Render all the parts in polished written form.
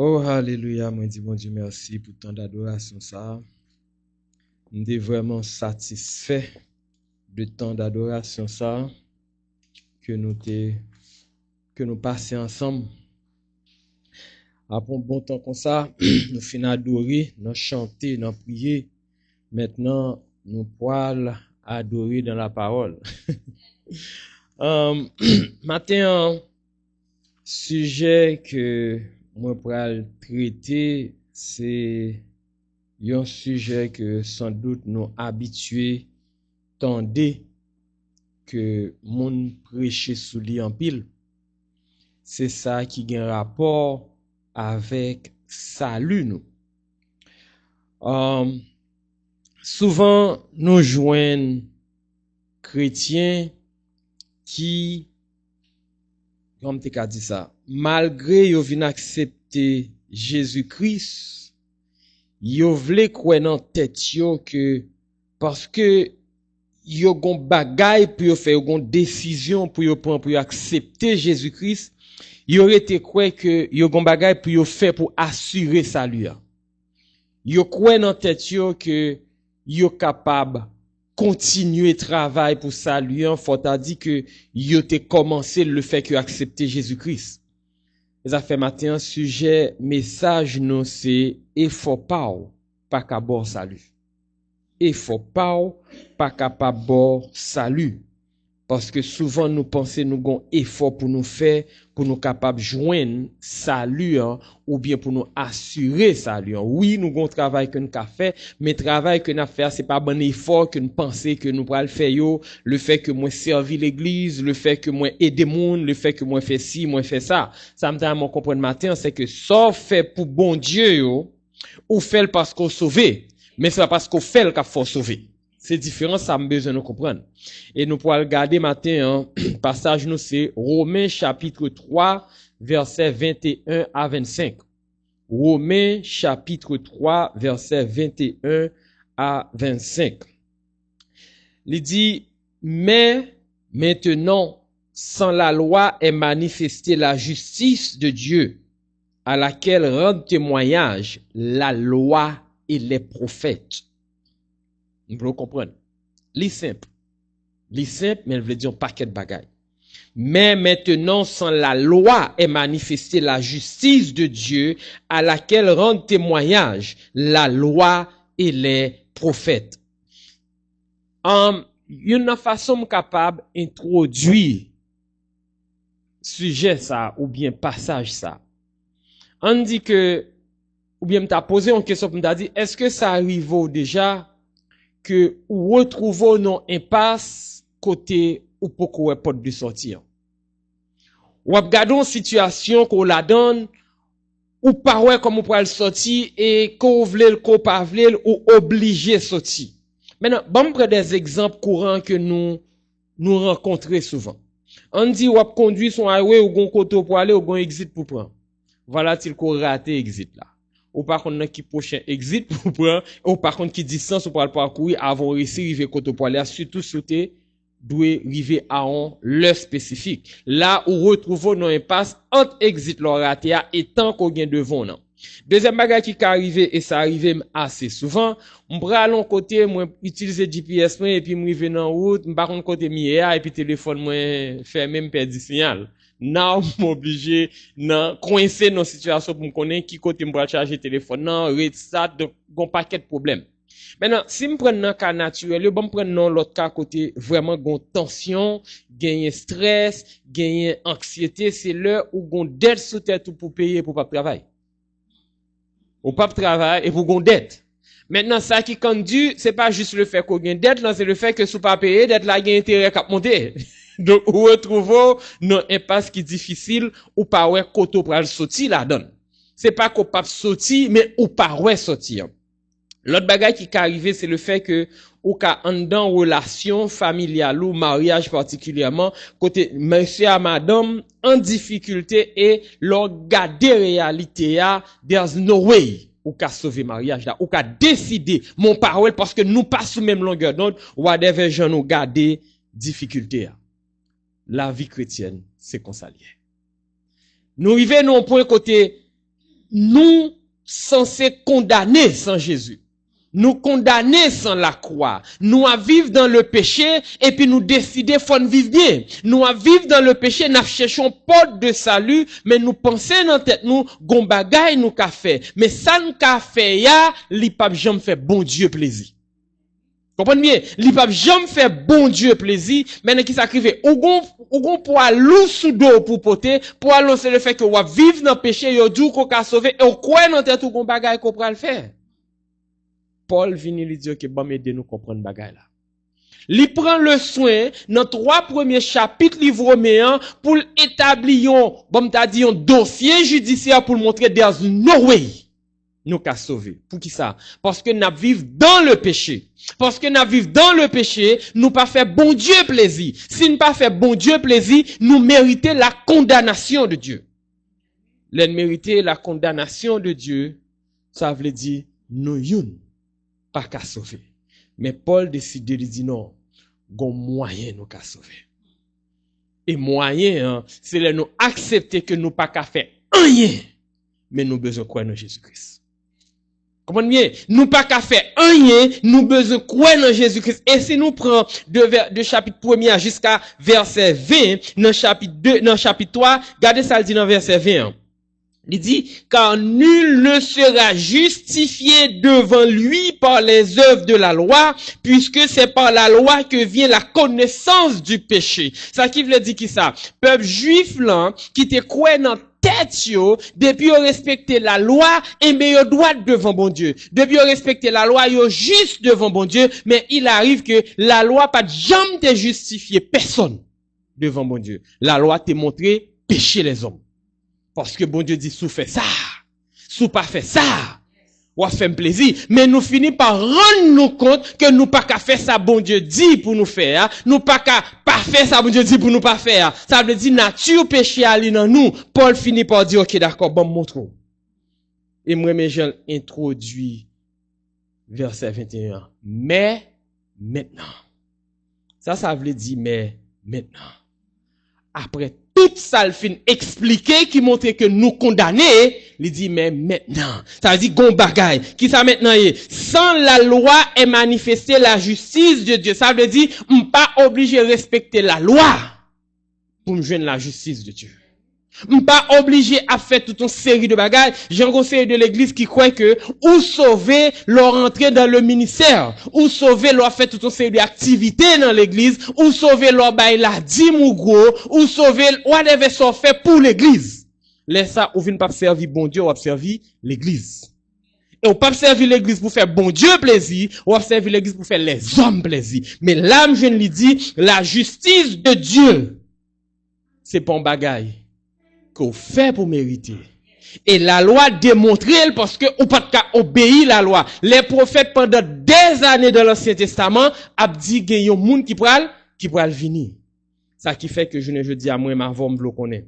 Oh, alléluia, moi dis bon Dieu merci pour tant d'adoration ça. Je suis vraiment satisfait de tant d'adoration ça que nous passions ensemble. Après un bon temps comme ça, nous finissons adorer, nous chanter, nous prier. Maintenant, nous pouvons adorer dans la parole. Matin, sujet que moi pourrais traiter, c'est un sujet que sans doute nous habitués tendez que moun prêcher sous li en pile. C'est ça qui a un rapport avec salut nous. Souvent nous joignent chrétiens qui, comme t'es qu'à dire ça, malgré yo vinn accepter Jésus-Christ, yo vle kwen nan tête yo que parce que yo gon bagay pour yo faire, yo gon décision pour yo prendre pour yo accepter Jésus-Christ, yo rete kwen que yo gon bagay pour yo faire pour assurer salut. Yo kwen nan tête yo que yo capable continuer travail pour salut, faut a dit que yo te commencé le fait que accepter Jésus-Christ. Ça fait matin sujet message non c'est effort pas capable salut. Effort pas capable salut. Parce que souvent nous pensons nous gon effort pour nous faire pour nous capable joindre salut ou bien pour nous assurer salut. Oui, nous gon travail que nous fait, mais travail que nous fait c'est pas bon effort que nous pensons que nous pourrons le faire yo, le fait que moi servi l'église, le fait que moi aider monde, le fait que moi fait ci, moi fait ça. Ça me donne mon comprendre matin c'est que ça fait pour bon Dieu yo ou fait parce qu'on sauvé, mais c'est pas parce qu'on fait qu'il faut sauver. C'est différent, ça me besoin de comprendre. Et nous pourrons regarder matin, passage nous c'est Romains chapitre 3, versets 21 à 25. Romains chapitre 3, versets 21 à 25. Il dit, mais maintenant, sans la loi est manifestée la justice de Dieu, à laquelle rendent témoignage la loi et les prophètes. Vous pouvez comprendre. Li simple, mais elle veut dire un paquet de bagailles. Mais maintenant, sans la loi est manifestée la justice de Dieu, à laquelle rendent témoignage la loi et les prophètes. Une façon capable d'introduire sujet ça, ou bien passage ça. On dit que, ou bien m't'a posé une question, m't'a dit, est-ce que ça arrive déjà que ou retrouvons non impasse côté ou pourquoi porte de sortir. Ou regardons situation qu'on la donne ou pas ouais comme on pourrait le sortir et qu'on vle qu'on pas vle ou obligé sortir. Maintenant, bon prendre des exemples courants que nous rencontrons souvent. On dit ou conduire son highway ou gon côté pour aller ou gon exit pour prendre. Voilà til qu'on raté exit là. Ou par contre qui prochain exit pour prendre ou par contre qui distance pour le parcourir avant réussir arriver côté pour aller surtout sauter doit arriver à un l'heure spécifique là où retrouvons nos impasse entre exit leur raté et tant qu'on gagne devant non. Deuxième bagage qui arrivé et ça arrive assez souvent on prend l'autre côté moi utiliser GPS moi et puis me river dans route par contre côté mieux et puis téléphone moi fait même perdre signal. Now, m'obligé, nan, coincé dans situation pour me connaître qui côté me charger téléphone, nan, ça, donc, gon paquet de problèmes. Maintenant, si me prenne dans cas naturel, yo bon me prenne dans l'autre cas côté vraiment gon tension, gagner stress, gagner anxiété, c'est l'heure où gon dette sous tête pour payer pour pas travailler. Ou pas travailler et pour gon dette. Maintenant, ça qui conduit, c'est pas juste le fait qu'on gagne dette, là, c'est le fait que sous pas payer, dette là, gagne intérêt qu'à monter. Donc, ou retrouvons non impasse qui difficile ou pas ouais koto pral sortir la donne. C'est pas qu'on pas sortir mais ou pas ouais sortir. L'autre bagage qui arrivé c'est le fait que ou ka en dans relation familiale ou mariage particulièrement côté monsieur à madame en difficulté et leur garder réalité ya there's no way ou ka sauver mariage là ou ka décider mon parole parce que nous pas sous même longueur d'onde whatever gens nous garder difficulté ya. La vie chrétienne, c'est qu'on s'allie. Nous arrivons à un point côté, nous censés condamner sans Jésus. Nous condamner sans la croix. Nous à vivre dans le péché et puis nous décider faut vivre bien. Nous à vivre dans le péché, nous cherchons porte de salut, mais nous pensons dans tête nous gon bagay nous ka fait. Mais ça nous ka fait ya, li pa jamais fait bon Dieu plaisir. Comprenez bien, li pa jamais fait bon Dieu plaisir, mais qui s'acrive ou gon pour alou sous dos pour porter, pour annoncer le fait que ou vivre dans le péché, yo dou ko ka sauver et ou quoi dans tête ou gon bagay ko pral faire. Paul vini lui dire que bon m'aider nous comprendre bagay là. Li prend le soin dans 3 premiers chapitres livre Romain pour établir un dossier judiciaire pour montrer there's no way nous qu'a sauver. Pour qui ça? Parce que nous vivons dans le péché. Parce que nous vivons dans le péché, nous pas fait bon Dieu plaisir. Si nous pas fait bon Dieu plaisir, nous méritons la condamnation de Dieu. Mériter la condamnation de Dieu, ça veut dire nous youn pas qu'à sauver. Mais Paul décide de dire non, gon moyen nous qu'à sauver. Et moyen, c'est de nous accepter que nous pas qu'à faire rien, mais nous besoin croire en Jésus-Christ. Comprenez bien? Nous pas qu'à faire rien, nous besoin croire en Jésus-Christ. Et si nous prenons de chapitre 1er jusqu'à verset 20, dans chapitre 3, regardez ça, il dit dans verset 20. Il dit, car nul ne sera justifié devant lui par les œuvres de la loi, puisque c'est par la loi que vient la connaissance du péché. Ça qui veut dire qui ça? Peuple juif là, qui te croit dans tête yo, depuis yo respecter la loi, et mais yo droit devant bon Dieu. Depuis yo respecter la loi, yo juste devant bon Dieu, mais il arrive que la loi pas jamais te justifier personne devant bon Dieu. La loi te montré pécher les hommes. Parce que bon Dieu dit, sous fait ça, sous pas fait ça, ou a fait un plaisir. Mais nous finissons par rendre nous compte que nous pas qu'à faire ça, bon Dieu dit pour nous faire. Nous pas qu'à pas faire ça, bon Dieu dit pour nous pas faire. Ça veut dire nature péché à dans nous. Paul finit par dire, ok, d'accord, bon, montre. Et moi, j'ai introduit verset 21. Mais maintenant. Ça veut dire, mais maintenant. Après tout ça, le fin expliqué qui montre que nous condamnés, il dit, mais maintenant. Ça veut dire, gon bagay. Qui ça maintenant est? Sans la loi est manifestée la justice de Dieu. Ça veut dire, on pas obligé de respecter la loi pour me joindre la justice de Dieu. On pas obligé à faire toute une série de bagages. J'ai un conseiller de l'église qui croit que, ou sauver leur entrée dans le ministère, ou sauver leur faire toute une série d'activités dans l'église, ou sauver leur bail la dîme ou gros, ou sauver whatever ça fait pour l'église. Laisse ça, ou vient pas servir bon Dieu, ou servir l'église. Et on pas servir l'église pour faire bon Dieu plaisir, ou servir l'église pour faire les hommes plaisir. Mais l'âme, je lui dis, la justice de Dieu, c'est pas un bagaille qu'on fait pour mériter. Et la loi démontre parce que ou pas qu'à obéir la loi. Les prophètes pendant des années dans l'Ancien Testament a dit qu'il y a un monde qui pral venir. Ça qui fait que je dis à moi ma voix me connaît.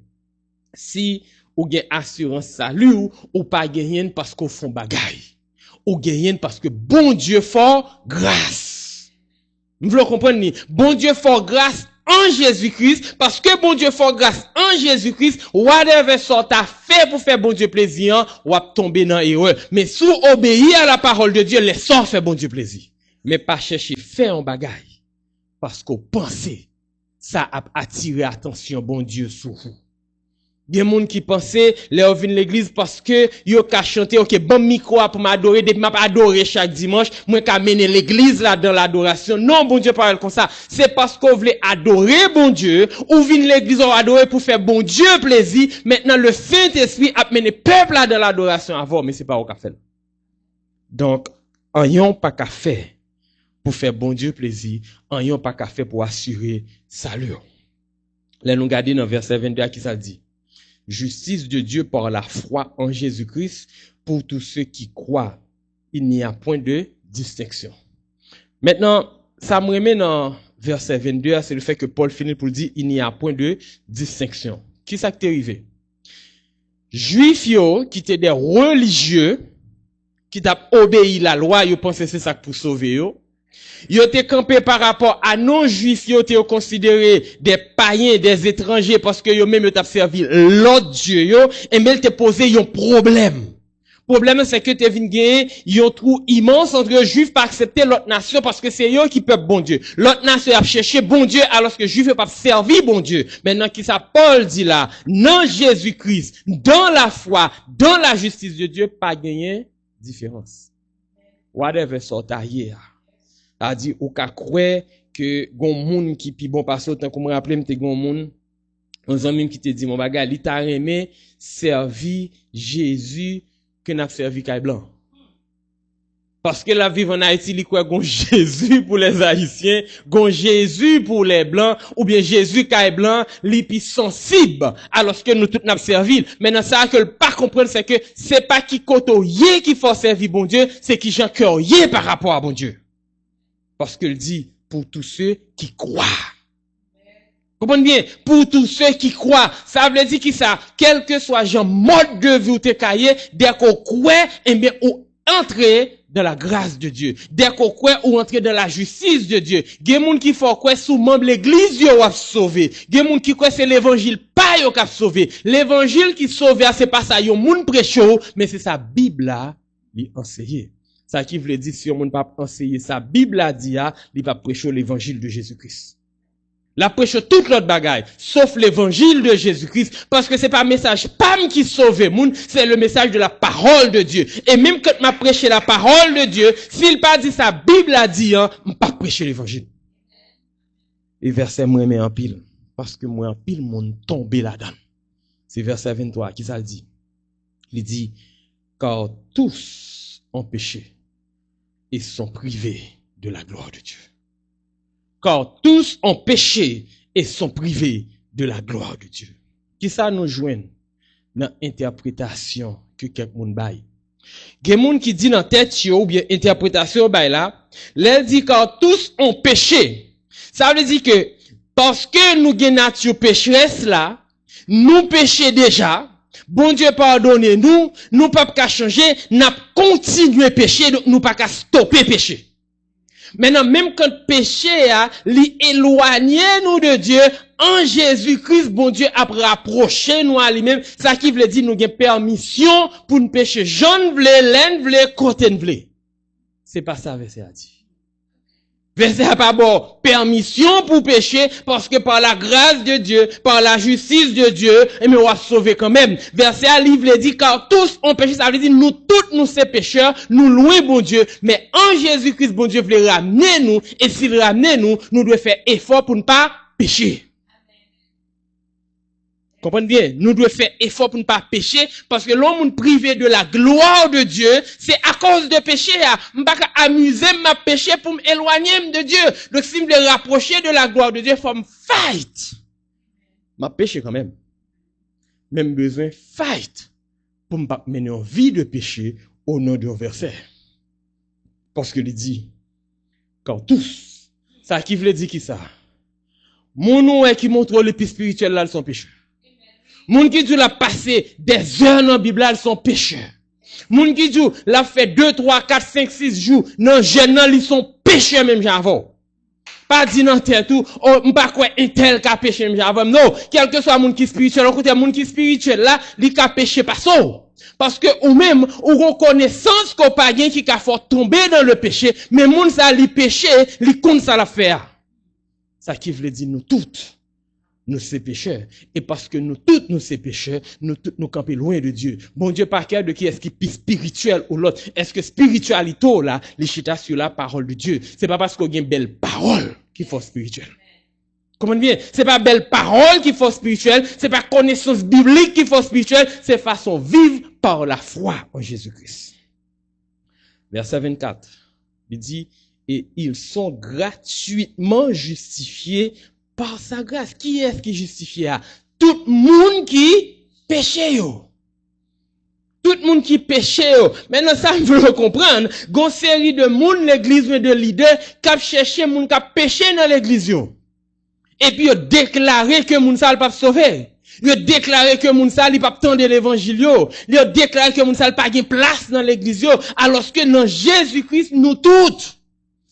Si ou gen assurance salut ou pas gagner parce qu'on font bagaille. Ou gagner parce que bon Dieu fort grâce. Vous voulez comprendre ni? Bon Dieu fort grâce en Jésus-Christ, parce que bon Dieu fait grâce en Jésus-Christ, whatever sort à fait pour faire bon Dieu plaisir, ou à tomber dans l'erreur. Mais si vous obéissez à la parole de Dieu, les sorts fait bon Dieu plaisir. Mais pas chercher faire un bagaille. Parce qu'on pensait, ça a attiré attention bon Dieu sur vous. Il y a des gens qui pensaient, les viennent l'église parce que, yo ka chanter, ok, bon micro pour m'adorer, depuis m'a adorer chaque dimanche, moi ka mener l'église là dans l'adoration. Non, bon Dieu parle comme ça. C'est parce qu'on voulait adorer bon Dieu, ou vient l'église on adorer pour faire bon Dieu plaisir. Maintenant, le Saint-Esprit a mené peuple là dans l'adoration avant, mais c'est pas au qu'a fait. Donc, en yon pas qu'à faire pour faire bon Dieu plaisir, en yon pas qu'à faire pour assurer salut. Là, nous regardons dans verset 22 qui ça dit. Justice de Dieu par la foi en Jésus-Christ pour tous ceux qui croient. Il n'y a point de distinction. Maintenant, ça me remet dans verset 22, c'est le fait que Paul finit pour dire il n'y a point de distinction. Qui ça qui est arrivé? Juifs yo, qui étaient des religieux, qui t'a obéi la loi, yo pensé c'est ça pour sauver yo. Yo te campé par rapport à non-juifs, yo te considéré des païens, des étrangers, parce que yo même yo t'a servi l'autre Dieu yo, et même te posé un problème. Problème, c'est que tu viens gagner, yon trou immense entre juifs pas accepter l'autre nation parce que c'est eux qui peuvent bon Dieu. L'autre nation a cherché bon Dieu alors que juifs pas servir bon Dieu. Maintenant, qui ça Paul dit là, dans Jésus-Christ, dans la foi, dans la justice de Dieu, pas gagner différence. Whatever sort hier. A dit, ou ka croire que gon moun qui pi bon passe autant comme rappeler m'te gon moun. On amis qui te dit mon bagage, li t'a aimé servi Jésus que n'a servi kay blanc. Parce que la vie en Haïti, li quoi gon Jésus pour les Haïtiens, gon Jésus pour les blancs ou bien Jésus kay blanc, li pi sensible alors que nous tout n'a servi. Maintenant ça que le pas comprendre c'est que c'est pas qui koto yé qui faut servir bon Dieu, c'est qui Jean cœur yé par rapport à bon Dieu. Parce qu'il dit pour tous ceux qui croient. Comprenez bien, pour tous ceux qui croient, ça veut dire qui ça, quel que soit genre mode de vie ou te caillé, dès qu'on croit, eh bien, ou entrer dans la grâce de Dieu. Dès qu'on croit, ou entrer dans la justice de Dieu. Gen moun qui faut croire sous membre l'église, yo a sauvé. Gen moun qui croit c'est l'évangile, pas yo a sauvé. L'évangile qui sauve, c'est pas ça, yo moun prêche, mais c'est sa Bible là, li enseigné. Ça qui veut dire, si on ne peut pas enseigner sa Bible a dit, il va prêcher l'évangile de Jésus-Christ. La prêche toute l'autre bagaille, sauf l'évangile de Jésus-Christ, parce que c'est pas un message pam qui sauve moun, c'est le message de la parole de Dieu. Et même quand m'a prêché la parole de Dieu, s'il pas dit sa Bible a dit, m'a pas prêché l'évangile. Et verset moi mais en pile, parce que moi en pile mon tombé là-dedans. C'est verset 23 qui ça le dit. Il dit, car tous ont péché et sont privés de la gloire de Dieu. Car tous ont péché et sont privés de la gloire de Dieu. Qui ça nous joigne dans l'interprétation que quelqu'un moun bail. Gen moun qui dit dans tête yo ou bien interprétation bail là, l'elle dit car tous ont péché. Ça veut dire que parce que nous gen nature pécheresse là, nous péché déjà. Bon Dieu pardonne nous, nous pas qu'à changer, n'a continuer pécher, donc nous pas qu'à stopper pécher. Maintenant, même quand péché a, li éloigné nous de Dieu, en Jésus-Christ, bon Dieu a rapproché nous à lui-même, ça qui veut dire nous avons permission pour nous pécher. Jean vle, laine vle, côté vle. C'est pas ça, verset a dit. Verset a pas bon, permission pour pécher, parce que par la grâce de Dieu, par la justice de Dieu, mais on va sauver quand même. Verset a livre dit, car tous ont péché, ça veut dire, nous tous, nous ces pécheurs, nous louons bon Dieu, mais en Jésus-Christ, bon Dieu voulait ramener nous, et s'il ramène nous, nous devons faire effort pour ne pas pécher. Comprenez bien, nous devons faire effort pour ne pas pécher, parce que l'homme privé de la gloire de Dieu, c'est à cause de péché. Je ne peux pas amuser ma péché pour m'éloigner de Dieu. Donc si je me rapprocher de la gloire de Dieu, il faut me fight. Ma péché quand même. Même besoin fight pour me pas mener en vie de péché au nom d'un verset. Parce que il dit, quand tous, ça qui veut dire qui ça? Mon nom est qui montre l'épi spirituel là, son péché. Moun qui dit la passé des heures dans la Bible, ils sont pécheurs. Moun qui dit la fait 2, 3, 4, 5, 6 jours dans jeune ils sont pécheurs même j'avais. Pas dit dans tête tout, oh, m'pas quoi un tel qui a péché même j'avais. Non, quel que soit moun qui spirituel, on côté moun qui spirituel là, li ka péché pas ça. Parce que ou même ou reconnaissance qu'on pas gain qui ka fort tomber dans le péché, mais moun ça li péché, li compte ça la faire. Ça qui veut dire nous toutes. Nous sommes pécheurs. Et parce que nous tous nous sommes pécheurs, nous tous nous campons loin de Dieu. Bon Dieu, par cœur de qui est-ce qui est spirituel ou l'autre? Est-ce que spiritualité là, les chita sur la parole de Dieu? C'est pas parce qu'on a une belle parole qu'il faut spirituel. Comprenez bien? C'est pas belle parole qu'il faut spirituel, c'est pas connaissance biblique qu'il faut spirituel, c'est façon vivre par la foi en Jésus-Christ. Verset 24. Il dit, et ils sont gratuitement justifiés par sa grâce. Qui est-ce qui justifie? Tout le monde qui péche. Tout le monde qui péche. Maintenant, ça, je veux comprendre. Gon série de monde, l'église, de leaders, qui a cherché monde qui a péché dans l'église. Et puis, ils ont déclaré que monde ça ne pas sauver. Ils ont déclaré que moun sa li pa tande l'évangile yo. Ils ont déclaré que moun sa pas gen place dans l'église yo. Alors que dans Jésus-Christ, nous toutes.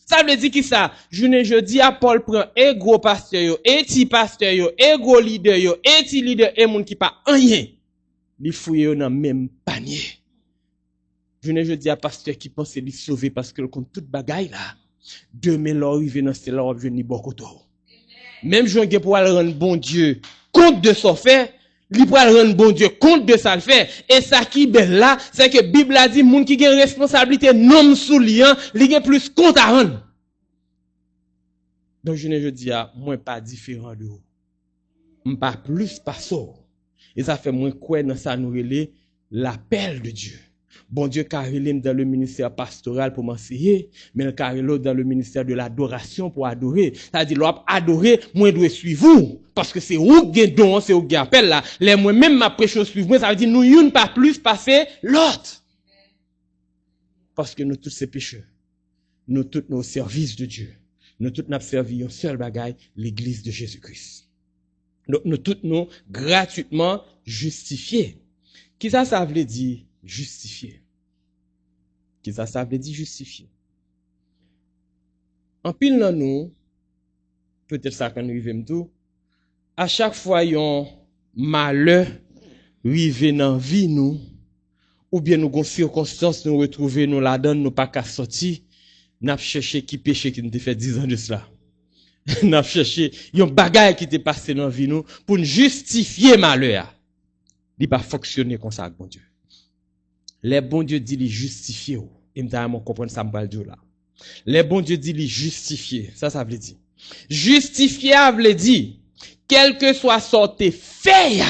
Ça veut dire qui ça? Je dis à Paul prend un gros pasteur yo, un petit pasteur yo, un gros leader yo, un petit leader et moun qui pas rien. Li fouye yo dans même panier. Je dis à pasteur qui pense lui sauver parce que le compte toute bagaille là. Demain là arrive dans c'est là on venir bokoto. Même Jean pour aller rendre bon Dieu compte de son fait, lui pour aller rendre bon Dieu compte de ça le fait. Et ça qui belle là, c'est que Bible a dit moun qui a responsabilité non sous lien, li a plus compte à rendre. Donc je dis à moi pas différent de vous. Pas plus pas ça. Et ça fait moins quoi dans ça nous relais l'appel de Dieu. Bon Dieu carrelé dans le ministère pastoral pour m'enseigner, mais le carrelé dans le ministère de l'adoration pour adorer. C'est-à-dire l'op adorer, moi dois suivre vous parce que c'est ou gen don, c'est ou gen appel là. Les moi même ma prêche suivre moi, ça veut dire nous une pas plus passer l'autre. Parce que nous tous ces pécheurs. Nous tous nos services de Dieu. Nous tous n'a servi un seul bagaille, l'église de Jésus-Christ. Donc nous tous nous gratuitement justifiés. Qui ça veut dire justifié? Qui ça veut dire justifié? En pile dans nous, peut-être ça quand nous arrivons tout, à chaque fois yon malheur rive dans vie nous, ou bien nous gon circonstances nous retrouver nous là-dedans nous pas qu'à sortir, n'a cherché qui péché qui nous fait 10 ans de cela. N'a cherché yon bagaille qui t'est passé dans vie nous pour nous justifier malheur. Il pas fonctionner comme ça bon Dieu. Les bon Dieu dit les justifier et m'ta mon comprendre ça m'pa dire là. Les bon Dieu dit les justifier, ça veut dire. Justifier veut dire quel que soit sorte fait,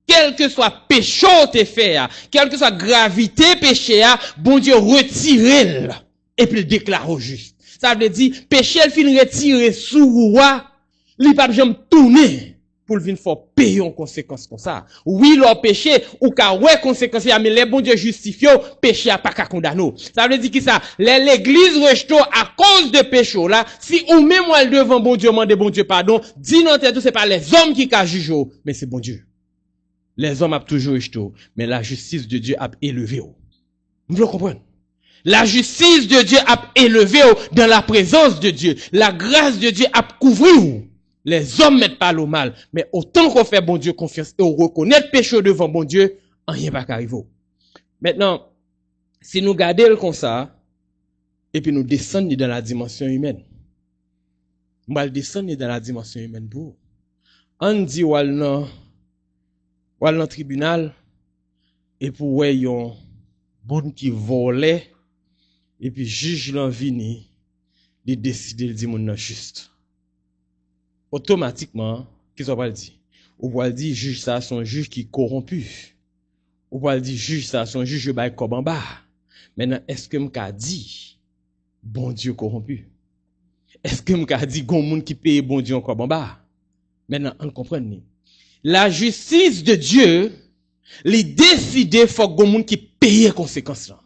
quel que soit péché te fait, quelle que soit gravité péché, bon Dieu retire et puis le déclare au juste. Ça veut dire péché il fin retirer sous roi, li pas jamais tourner pour le venir faut payer en conséquence comme ça. Oui, leur péché ou ka ouais conséquence mais les bon Dieu justifie péché a pas qu'à condamner. Ça veut dire que ça l'église rejette à cause de péché là, si ou même moi devant bon Dieu demander bon Dieu pardon, dis non tête c'est pas les hommes qui ka juge mais c'est bon Dieu. Les hommes a toujours rejeté mais la justice de Dieu a élevé. Vous comprenez? La justice de Dieu a élevé dans la présence de Dieu. La grâce de Dieu a couvert. Les hommes mettent pas le mal. Mais autant qu'on fait bon Dieu confiance et on reconnaît le péché devant bon Dieu, rien va qu'arriver. Maintenant, si nous gardons comme ça, et puis nous descendons dans la dimension humaine. On va descendre dans la dimension humaine pour. On dit ou dans le tribunal, et pour ouais, yon bon qui volait, et puis juge l'envini, il décide de dire mon juste. Automatiquement, qu'est-ce qu'on va dire? On va dire juge ça son juge qui corrompu. On va dire juge ça son juge bail comme en bas. Maintenant, est-ce que m'ka dit bon Dieu corrompu? Est-ce que m'ka dit gon moun qui paye bon Dieu comme en bas? Maintenant, on comprend ni. La justice de Dieu, les décider faut gon moun qui paye conséquences là.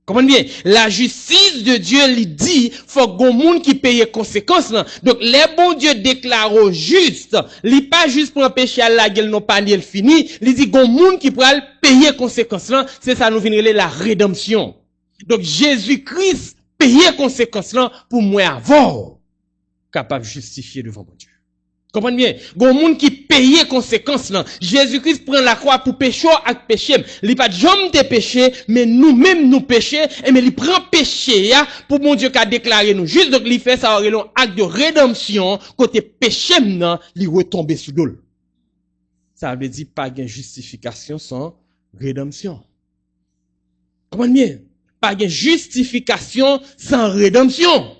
Comprenez bien, la justice de Dieu lui dit, faut gon moun qui paye conséquences là. Donc, les bon Dieu déclare au juste, li pas juste pour empêcher à la gueule non pas ni elle fini, il dit gon moun qui pourra payer conséquences là, c'est ça nous vient la rédemption. Donc, Jésus-Christ paye conséquences là pour moi avoir capable de justifier devant mon Dieu. Comprenez bien, gon moun qui paye conséquences là. Jésus-Christ prend la croix pour péché avec péché. Il pas jamais te péché, mais nous-mêmes nous péché et mais il prend péché pour mon Dieu qu'a déclaré nous. Juste donc il fait ça un acte de rédemption côté péché nan, il retomber sous dol. Ça veut dire pas de justification sans rédemption. Comprenez bien, pas de justification sans rédemption.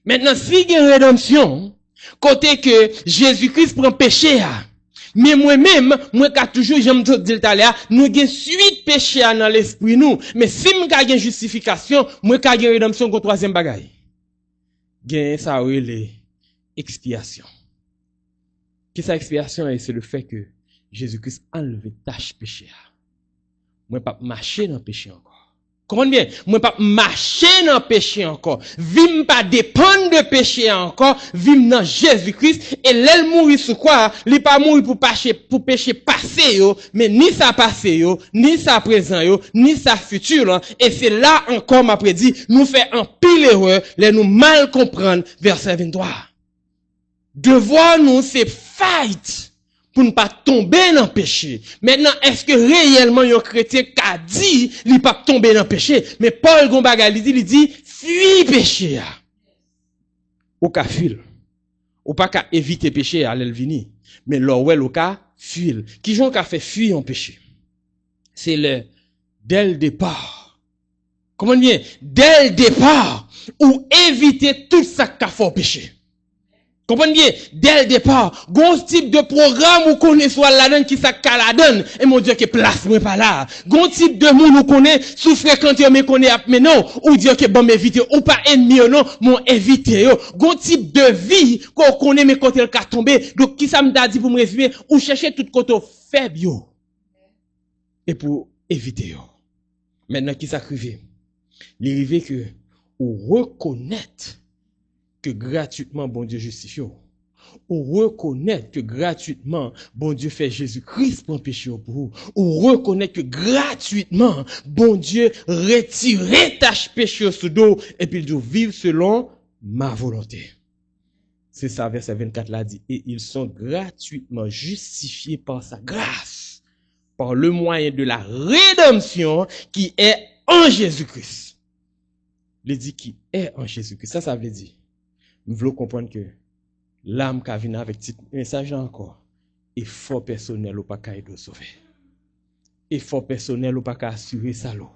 Maintenant si il y a rédemption côté que Jésus-Christ prend péché mais moi-même moi qu'a toujours j'aime te dire tout à l'heure nous gain suite péché dans l'esprit nous mais si m'ka gain justification moi qu'a gain rédemption au troisième bagaille gain ça relé expiation qui ça expiation c'est le fait que Jésus-Christ enlevé tâche péché moi pas marcher dans péché encore. Comprenez bien, moi pas marcher dans péché encore, vim pas dépendre de péché encore, vim dans Jésus-Christ et l'elle mourir sur quoi, il pas mourir pour péché passé yo, mais ni ça passé yo, ni ça présent yo, ni ça futur là, et c'est là encore m'a prédit, nous fait un pile erreur, les nous mal comprendre verset 23. Devoir nous c'est fight pour ne pas tomber dans le péché. Maintenant, est-ce que réellement un chrétien qui a dit, il ne pas tomber dans le péché? Mais Paul Gombaga, il dit, fuis péché. Ou ka fuir. Ou pas qu'à éviter péché à l'elvini. Mais l'ouel ou ka fuir. Qui j'en ka fait fuir un péché? C'est dès le départ. Comment bien? Dès le départ, ou éviter tout ça qu'a fait péché. Comprenez bien, dès le départ, gon type de programme ou connaît soit la donne qui ça la donne, et mon Dieu que place moi pas là. Gon type de monde ou connaît, sous fréquente me connaît mais non, ou dire que bon m'éviter ou pas ennemi ou non, mon éviter yo. Gon type de vie qu'on connaît mais quand elle ka tomber, donc qui ça me dit pour me résumer, ou chercher tout côté faible yo. Et pour éviter yo. Maintenant qui ça arrive? L'arrivé que ou reconnaître que gratuitement bon Dieu justifie. Ou reconnaître que gratuitement bon Dieu fait Jésus-Christ pour péché pour vous. Ou reconnaître que gratuitement bon Dieu retire tâche péché sous dos et puis de vivre selon ma volonté. C'est ça verset 24 là dit. Et ils sont gratuitement justifiés par sa grâce, par le moyen de la rédemption qui est en Jésus-Christ. Il dit qui est en Jésus-Christ. Ça veut dire. Nous voulons comprendre que l'âme qui vient avec petit message encore, effort personnel ou pas qu'à aider sauver. Effort personnel ou pas qu'à assurer ça l'eau.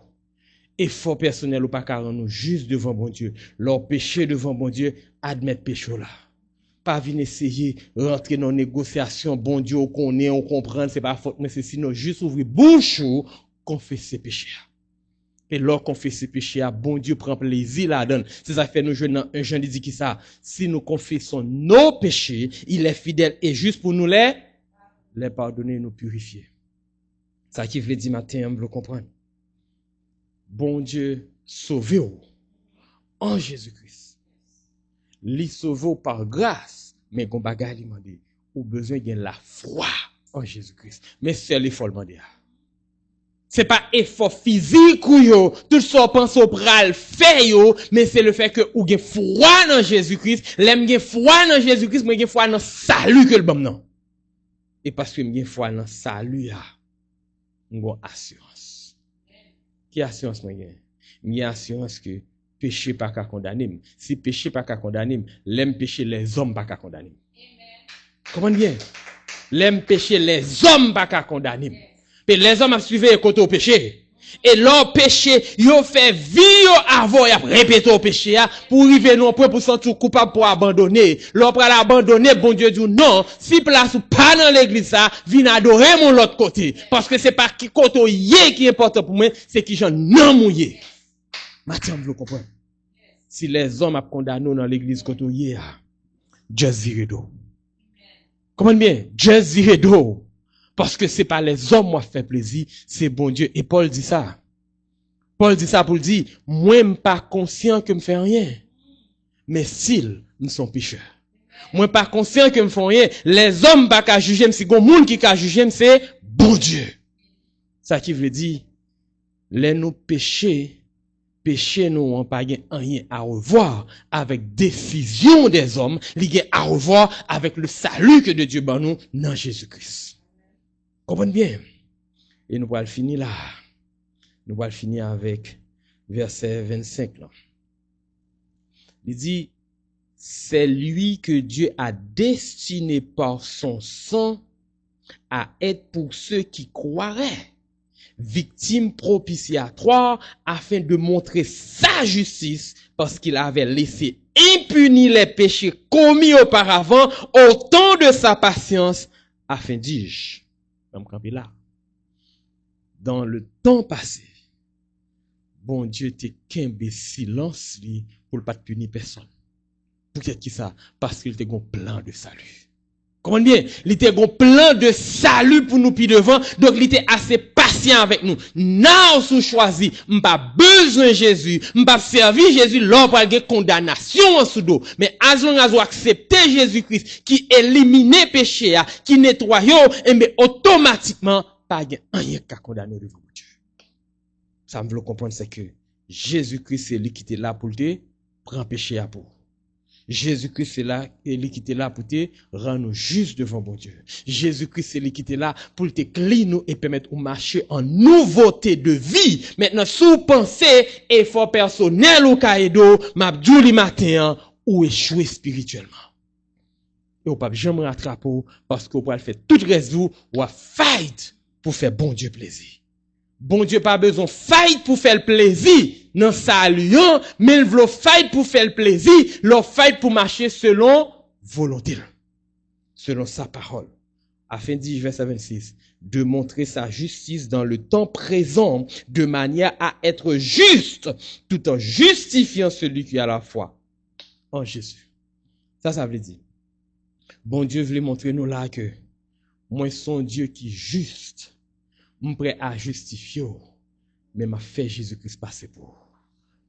Effort personnel ou pas qu'à rendre nous juste devant bon Dieu. Leur péché devant bon Dieu, admettre péché là. Pas venir essayer rentrer dans négociation, bon Dieu, on connaît, on comprend, c'est pas faute, mais c'est sinon juste ouvrir bouche ou confesser péché. Et lorsqu'on fait ces péchés, bon Dieu prend plaisir là-dedans. C'est ça que fait nous jouer dans un Jean dit qui ça. Si nous confessons nos péchés, il est fidèle et juste pour nous les pardonner et nous purifier. Ça qui veut dire matin, on veut comprendre. Bon Dieu sauve en Jésus-Christ. Li sauve par grâce, mais gon bagay li mande ou besoin de la foi en Jésus-Christ. Mais c'est l'effort demander. C'est pas effort physique ou yo, tout ça pense au pral fait yo, mais c'est le fait que ou gen foi dans Jésus-Christ, l'aime gen foi dans Jésus-Christ, moi gen foi dans salut que le bon non. Et parce que gen foi dans salut a, m'gon assurance. Qui assurance moi gen? M'gen assurance que péché pas qu'à condamner. Si péché pas qu'à condamner, l'aime péché les hommes pas qu'à condamner. Comprenez bien? L'aime péché les hommes pas qu'à condamner. Et les hommes ont suivi le côté au péché. Et leur péché, ils ont fait vie avant, ils ont répété au péché, pour arriver non point pour sentir coupable pour abandonner. Leur pour abandonner, bon Dieu dit non, si place ou pas dans l'église ça, viens adorer mon l'autre côté. Parce que c'est pas qui côté qui est important pour moi, c'est qui j'en non mouillé. Maintenant, vous comprenez? Si les hommes ont condamné dans l'église côté just zire d'eau. Comprenez bien? Just zire d'eau. Parce que c'est pas les hommes qui fait plaisir, c'est bon Dieu. Et Paul dit ça. Paul dit ça pour dire, moi, je suis pas conscient que je fais rien. Mais s'ils, nous sommes pécheurs. Moi, pas conscient que je fais rien. Les hommes pas qu'à juger, si gon monde qui qu'à juger, c'est bon Dieu. Ça qui veut dire, les nous péchés nous n'ont pas rien à revoir avec décision des hommes, lié à revoir avec le salut que de Dieu ban nous dans Jésus-Christ. Comprenez bien. Et nous allons finir là. Nous allons finir avec verset 25 là. Il dit, c'est lui que Dieu a destiné par son sang à être pour ceux qui croiraient, victime propitiatoire, afin de montrer sa justice, parce qu'il avait laissé impunis les péchés commis auparavant, au temps de sa patience, afin, dis-je, là. Dans le temps passé, bon Dieu t'est qu'un silence pour ne pas punir personne. Pour qui ça? Parce qu'il était un plan de salut. Comprenez bien? Il était un plan de salut pour nous puis devant, donc il était assez patient avec nous. Now sous choisi, m'pas besoin de Jésus, m'pas servir Jésus, l'on pas de condamnation en sous dos. Mais as long as vous acceptez Jésus-Christ qui élimine péché, qui nettoie, et mais automatiquement pas rien qu'à condamner devant Dieu. Ça me veut comprendre c'est que Jésus-Christ c'est lui qui était là pour te prendre péché à pour. Jésus-Christ c'est là, et lui qui était là pour te rendre nous justes devant bon Dieu. Jésus-Christ c'est lui qui était là pour te clé nous et permettre de marcher en nouveauté de vie. Maintenant, sous pensée, effort personnel ou caïdo, m'abdou li matin, ou échouer spirituellement. Et ou pas jamais rattraper parce qu'on peut faire tout le reste ou à fight pour faire bon Dieu plaisir. Bon Dieu pas besoin fight pour faire le plaisir non saluant, mais il veut fight pour faire le plaisir, le fight pour marcher selon volonté, selon sa parole. Afin dit verset 26, de montrer sa justice dans le temps présent, de manière à être juste, tout en justifiant celui qui a la foi en Jésus. Ça veut dire, bon Dieu voulait montrer nous là que moi son Dieu qui est juste, je suis prêt à justifier, mais m'a fait Jésus-Christ passer pour.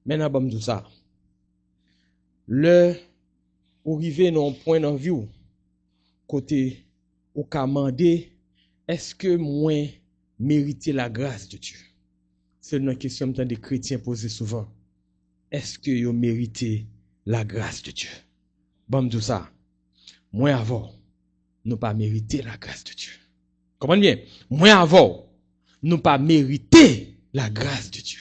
Maintenant, bon, tout ça. Le, ou arriver dans un point dans vie, côté, ou qu'a demandé, est-ce que moi, mériter la grâce de Dieu? C'est une question que des chrétiens posent souvent. Est-ce que vous méritez la grâce de Dieu? Bon, tout ça. Moi, avant, nous pas mériter la grâce de Dieu. Comprenez bien? Moi, avant, nous pas mériter la grâce de Dieu.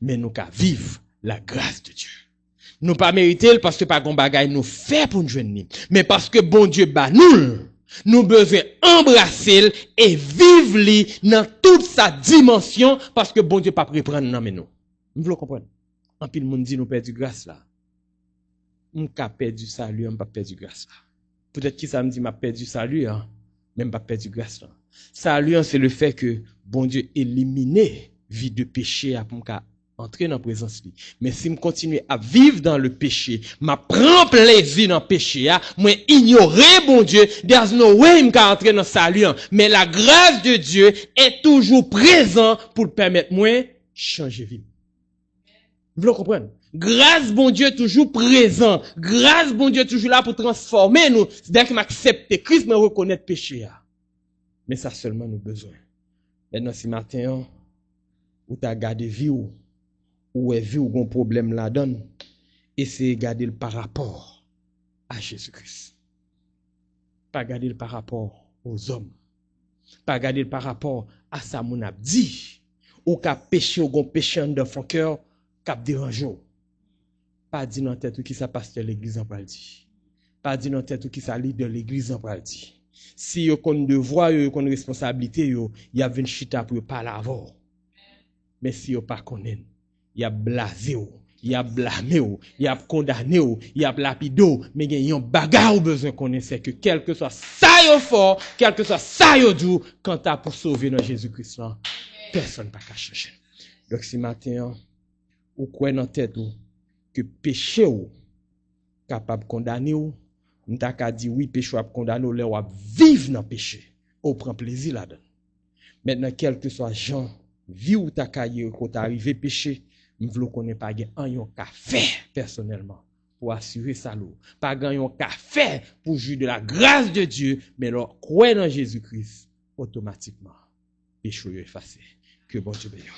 Mais nous qu'à vivre la grâce de Dieu. Nous pas mériter parce que pas qu'on bagaille nous fait pour nous joindre. Mais parce que bon Dieu bat nous besoin embrasser et vivre li dans toute sa dimension parce que bon Dieu pas reprendre non mais nous. Vous voulez comprendre? En pile monde dit nous perdu grâce là. On ka perdu salut, on pas perdu grâce là. Peut-être qui ça me dit m'a perdu salut hein, même pas perdu grâce là. Salut c'est le fait que bon Dieu éliminé vie de péché pour m'ka entrer dans la présence lui. Mais si je continue à vivre dans le péché, m'a prend plaisir dans le péché, moi ignorer bon Dieu, there's no way m'ka entrer dans salut. Mais la grâce de Dieu est toujours présente pour permettre moi changer vie. Vous comprenez? Grâce bon Dieu toujours présent. Grâce bon Dieu toujours là pour transformer nous. C'est-à-dire que m'accepter Christ, mais reconnaître péché. Mais ça seulement nous besoin. Maintenant si matin ou t'as gardé vie ou est vu ou un problème là-dedans, essayez de garder le par rapport à Jésus-Christ. Pas garder le par rapport aux hommes. Pas garder le par rapport à ça mon a dit. Ou qu'a péché ou gon péché dans son cœur, qu'a dérangé. Pas dit dans tête ou qui ça pasteur l'église en pral dit. Pas dit dans tête ou qui ça leader l'église en pral dit. Si yo kon devoir, yo kon responsabilité yo, y a 20 chita pour parler avant. Mais si yo pas connaît, y a blasé ou, y a blâmé ou, y a condamné ou, y a lapidé ou, mais y a un bagarre ou besoin connaître c'est que quel que soit ça yo fort, quel que soit ça yo dou, quand t'as pour sauver dans Jésus-Christ là, personne pas qu'à changer. Donc si matin ou quoi dans tête ou que péché ou capable condamner ou, m'ta ka dit oui péché ou condamner ou là ou vivre dans péché, ou prend plaisir là-dedans. Maintenant quel que soit Jean vie ou ta caille quand t'arrivé péché, m'vle connaît pas gen an yon ka faire personnellement pour assurer ça l'eau. Pas gen yon ka faire pour jouir de la grâce de Dieu, mais alors croire dans Jésus-Christ automatiquement péché est effacé. Que bon Dieu bénisse.